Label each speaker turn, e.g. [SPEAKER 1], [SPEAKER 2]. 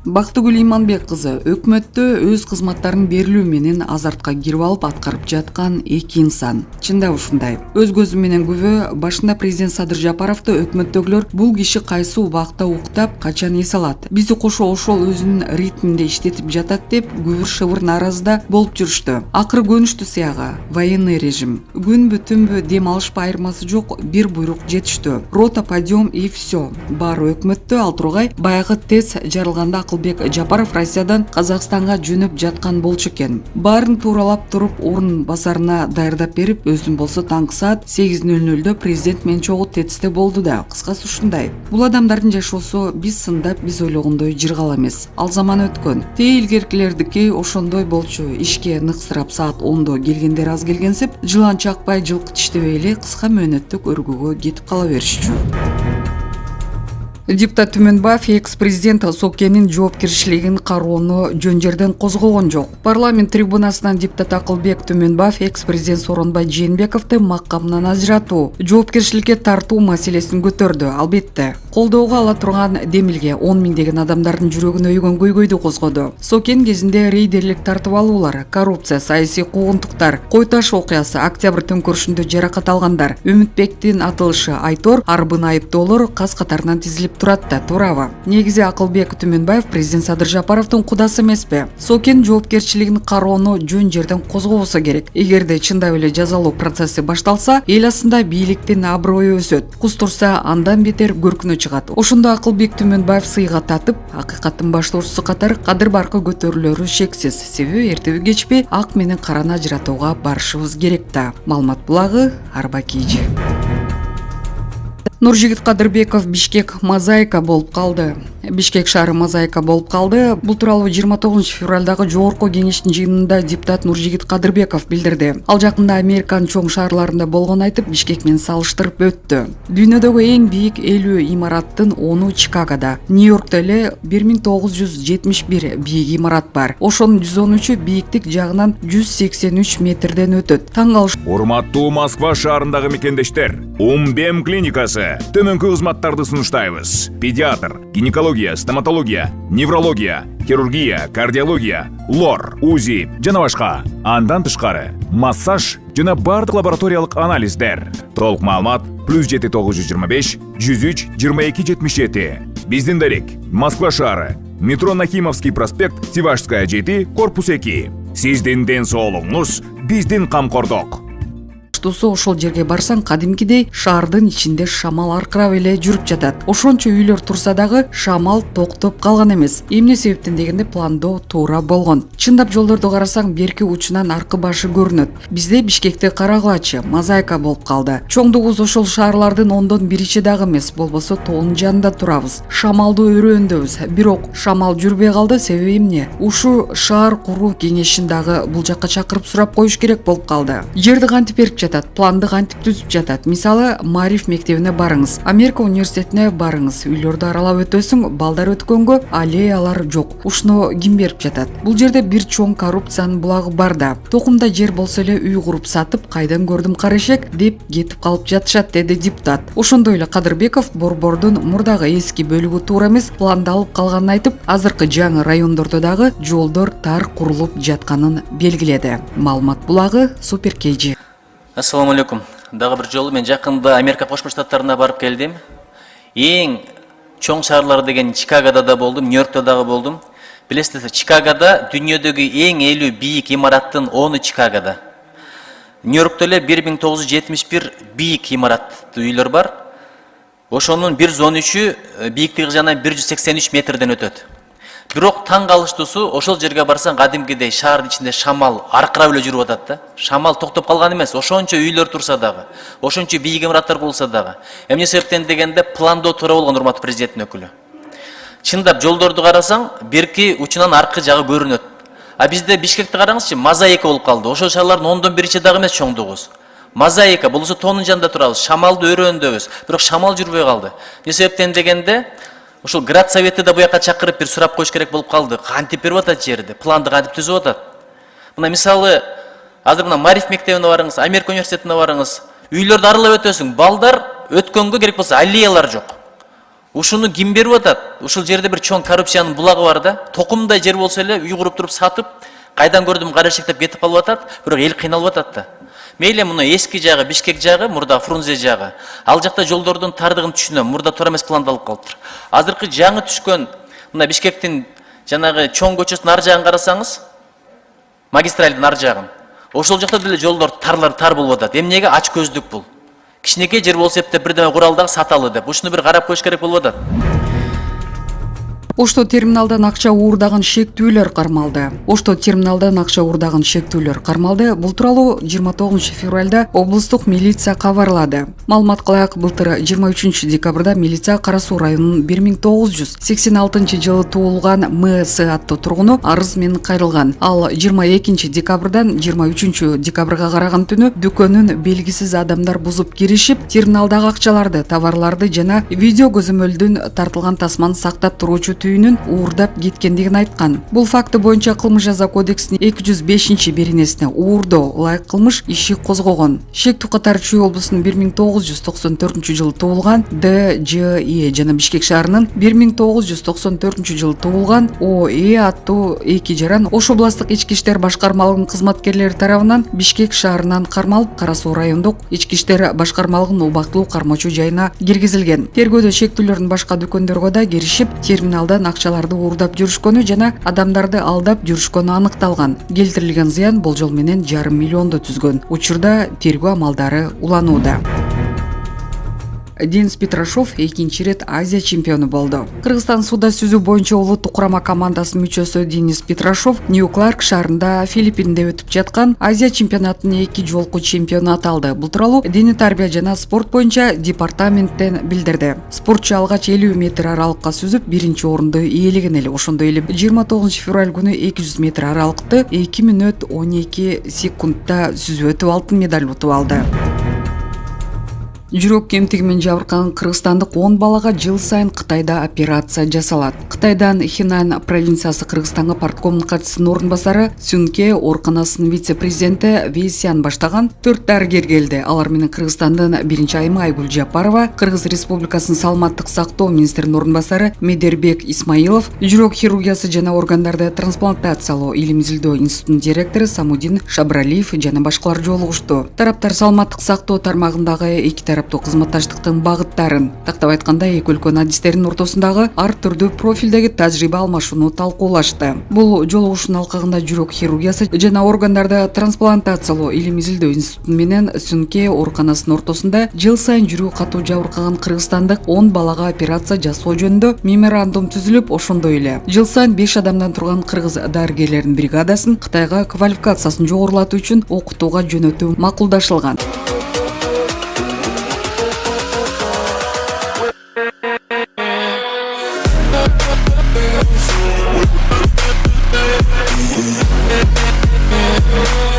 [SPEAKER 1] Бактыгүл Иманбек кызы өкмөттө өз кызматтарын берилүү менен азартка кирип алып аткарып жаткан эки инсан. Чында ушундай. Өз көзү менен күбө башында президент Садыр Жапаровду өкмөттөгүлөр бул киши кайсы убакта уктап, качан эс алат. Бизди кошо ошол өзүнүн ритминде иштетип жатат деп күбүр-шыбыр нааразыда болуп жүрүштү. Акыры көнүштү сыяга. Военный режим. Күнбү түнбү дем алышпай айырмасы жок, бир буйрук жетиштү. Рота, подъем и все. Баары өкмөттө ал тургай баягы ТЭЦ жарылганда Акылбек Жапаров Россиядан Казакстанга жөнөп жаткан болчу экен. Баарын тууралап туруп орун басарына даярдап берип, өзүн болсо таңкы саат 8:00 президент менен чогуу ТЭЦте болду да. Кыскасы ушундай. Бул адамдардын жашоосу биз сындап, биз ойлогондой жыргал эмес. Ал заман өткөн. Тээ илгеркилердики ошондой болчу. Ишке ныксырап саат 10:00 келгендер аз келгенсип, жылан чакпай жылкы тиштебей эле кыска мөөнөттүк өргөгө кетип кала беришчү. Депутат Түмөнбаев экс-президент Сокенин жоопкерчилигин кароону жөн жерден козгогон жок. Парламент трибунасынан депутат Акылбек Түмөнбаев экс-президент Сооронбай Жээнбековду макамынан ажыратуу, жоопкерчиликке тартуу маселесин көтөрдү. Албетте, колдоого ала турган демилге 10 миңдеген адамдардын жүрөгүнө өйгөн көйгөйдү козгоду. Сокен кезинде рейдерлик тартып алуулар, коррупция, саясий куугунтуктар, Кой таш окуясы, Октябрь төңкөрүшүндө жаракат алгандар, Үмүтбектин атылышы, Айтор, Арбын айыптоолор каз катарынан тизилип турат да, туурабы? Негизи Акылбек Түмөнбаев президент Садыр Жапаровдун кудасы эмеспи? Сокен жоопкерчилигин кароону жөн жерден козгобосо керек. Эгерде чындап эле жазалоо процесси башталса, эл астында бийликтин аброю өсөт. Куз турса, андан бетер көркүнө чыгат. Ошондо Акылбек Түмөнбаев сыйга татып, акыйкаттын баштоочусу катары кадыр баркы көтөрүлөрү шексиз. Себеби эртеби кечпей ак менен караны ажыратууга барышыбыз керек да. Маалымат булагы Арбакийжи. Нуржигит Кадырбеков Бишкек мозаика болуп калды. Бишкек шаары мозаика болуп калды. Бул тууралуу 29-февралдагы жогорку кеңештин жыйынында депутат Нуржигит Кадырбеков билдирди. Ал жакында Американын чоң шаарларында болгон айтып, Бишкек менен салыштырып өттү. Дүйнөдөгү эң бийик 50 имараттын 10-у Чикагода. Нью-Йоркто эле 1971 бийик имарат бар. Ошонун 113-ү бийиктик жагынан 183 метрден өтөт. Таң калыш.
[SPEAKER 2] Урматтуу Москва шаарындагы мекендештер, Умбем клиникасы төмөнкү кызматтарды сунуштайбыз. Педиатр, гинекология, стоматология, неврология, хирургия, кардиология, лор, УЗИ жана башка. Андан тышкары массаж жана бардык лабораториялык анализдер. Толук маалымат +7 925 103 22 77. Биздин дарек Москва шаары, метро Нахимовский проспект, Сивашская 7, корпус 2. Сиздин ден соолугуңуз биздин камкордук.
[SPEAKER 1] Ошол жерге барсаң, кадимкидей шаардын ичинде шамал аркырап эле жүрүп жатат. Ошончо үйлөр турса дагы шамал токтоп калган эмес. Эмне себептен дегенде пландоо туура болгон. Чындап жолдорду карасаң, берки учунан аркы башы көрүнөт. Бизде Бишкекти карагылачы, мозаика болуп калды. Чоңдугубуз ошол шаарлардын 10-1 дагы эмес, болбосо тоонун жанында турабыз. Шамалдуу өрөөндөбүз. Бирок шамал жүрбөй калды, себеби эмне? Ушу шаар куруу кеңешин дагы бул жакка чакырып сурап коюш керек болуп калды. Жерди кантип берип жатат? Планды кантип түзүп жатат? Мисалы, Мариф мектебине барыңыз, Америка университетине барыңыз, үйлөрдү аралап өтөсүң, балдар өткөнгө аллеялар жок. Ушуну ким берип жатат? Бул жерде бир чоң коррупциянын булагы бар да. Токумда жер болсо эле үй куруп сатып, кайдан көрдүм карешек деп кетип калып жатышат, деди депутат. Ошондой эле Кадырбеков борбордун мурдагы эски бөлүгү туура эмес, пландалып калганын айтып, азыркы жаңы райондордо дагы жолдор тар курулуп жатканын белгиледи. Маалымат булагы Супер Кейжи.
[SPEAKER 3] Ассаламу алейкум. Дагы бир жолу мен жакында Америка Кошмо Штаттарына барып келдим. Эң чоң шаарлар деген Чикагода да болдум, Нью-Йоркто дагы болдум. Билесиздер, Чикагода дүйнөдөгү эң 50 бийик имараттын 10-у Чикагода. Нью-Йоркто эле 1971 бийик имараттуу үйлөр бар. Ошонун 113-ү бийиктиги жана 183 метрден өтөт. Бирок таң калыштуусу, ошол жерге барсаң, кадимкидей шаардын ичинде шамал аркырап эле жүрүп атат да. Шамал токтоп калган эмес, ошончо үйлөр турса дагы, ошончо бийик имараттар болсо дагы. Эмне себептен дегенде пландоо туура болгон, урматтуу президенттин өкүлү. Чындап жолдорду карасаң, берки учунан аркы жагы көрүнөт. А бизде Бишкекти караңызчы, мозаика болуп калды. Ошол шаарлардын 10-1 дагы эмес чоңдугубуз. Мозаика болсо тоонун жанында турабыз, шамалды өрөөндөбүз. Бирок шамал жүрбөй калды. Эмне себептен дегенде, ошол град советти да буяка чакырып бир сурап коюш керек болуп калды. Кантип берип атат жерди, планды кантип түзүп атат. Мына мисалы, азыр мына Мариф мектебине барыңыз, Америка университетине барыңыз, үйлөрдү аралап өтөсүң, балдар өткөнгө керек болсо аллеялар жок. Ушуну ким берип атат? Ушул жерде бир чоң коррупциянын булагы бар да. Токумдай жер болсо эле үй куруп туруп сатып, кайдан көрдүм карашек деп кетип калып атат, бирок эл кыйналып атат да. Мейли муну эски жагы, Бишкек жагы, мурда Фрунзе жагы. Ал жакта жолдордун тардыгын түшүнөм, мурда туура эмес пландалып калыптыр. Азыркы жаңы түшкөн мына Бишкектин жанагы чоң көчөсүнүн ар жагын карасаңыз, магистралдын ар жагын. Ошол жакта деле жолдор тар болуп атат. Эмнеге ач көздүк бул? Кичинекей жер болсо эптеп бирдеме куралдагы саталы деп. Ушуну бир карап коюш керек болуп атат.
[SPEAKER 1] Ошто терминалдан акча уурдаган шектүүлөр кармалды. Бул тууралуу 29 февралда облустук милиция кабарлады. Маалымат кылайык, былтыр 23 декабрда милиция Кара Суу районунун 1986-жылы туулган МС аттуу тургуну арыз менен кайрылган. Ал 22 декабрдан 23 декабрга караган түнү дүкөнүн белгисиз адамдар бузуп киришип, терминалдагы акчаларды, товарларды жана видео көзөмөлдүн тартылган тасманы сактап туруучу түйүнүн уурдап кеткендигин айткан. Бул факты боюнча кылмыш жаза кодексинин 205-беренесине уурдоо ылайык кылмыш иши козгогон. Шектүү катары Чүй облусунун 1994-жылы туулган ДЖИ жана Бишкек шаарынын 1994-жылы туулган ОЭ аттуу эки жаран Ош областтык ички иштер башкармалыгынын кызматкерлери тарабынан Бишкек шаарынан кармалып, Кара Суу райондук ички иштер башкармалыгынын убактылуу кармоочу жайына киргизилген. Тергөөдө шектүүлөрдүн башка дүкөндөргө да киришип, терминалдан акчаларды уурдап жүрүшкөнү жана адамдарды алдап жүрүшкөнү аныкталган. Келтирилген зыян болжол менен 1,5 миллионду түзгөн. Учурда тергөө амалдары уланууда. Денис Петрашов экинчи рет Азия чемпиону болду. Кыргызстан сууда сүзүү боюнча улуттук курама командасынын мүчөсү Денис Петрашов Нью-Кларк шаарында Филиппинде өтүп жаткан Азия чемпионатынын 2 жолку чемпиону аталды. Бул тууралуу Дене тарбия жана спорт боюнча департаменттен билдирди. Спортчу алгач 50 метр аралыкка сүзүп, биринчи орунду ээлеген эле. Ошондой эле 29 февраль күнү 200 метр аралыкты 2 мүнөт 12 секундта сүзүп өтүп алтын медаль утуп алды. Жүрөк кемтиги менен жабыркаган кыргызстандык 10 балага жыл сайын Кытайда операция жасалат. Кытайдан Хинан провинциясы Кыргызстанга парткомдун катчысынын орун басары Сүнке ооруканасынын вице-президенти Вейсян баштаган 4 дарыгер келди. Алар менен Кыргызстандын биринчи айымы Айгүл Жапарова, Кыргыз Республикасынын саламаттык сактоо министринин орун басары Медербек Исмаилов, жүрөк хирургиясы жана органдарды трансплантациялоо илим изилдөө институтунун директору Самудин Шабралиев жана башкалар жолугушту. Тараптар саламаттык сактоо тармагындагы эки тараптуу кызматташтыктын багыттарын, тактап айтканда эки өлкөнүн адистеринин ортосундагы ар түрдүү профилдеги тажрыйба алмашууну талкуулашты. Бул жолугушуунун алкагында жүрөк хирургиясы жана органдарды трансплантациялоо илим изилдөө институту менен Сүнке ооруканасынын ортосунда жыл сайын жүрөгү катуу жабыркаган кыргызстандык 10 балага операция жасоо жөнүндө меморандум түзүлүп, ошондой эле жыл сайын 5 адамдан турган кыргыз дарыгерлердин бригадасын Кытайга квалификациясын жогорулатуу үчүн окутууга жөнөтүү макулдашылган.
[SPEAKER 4] We'll be right back.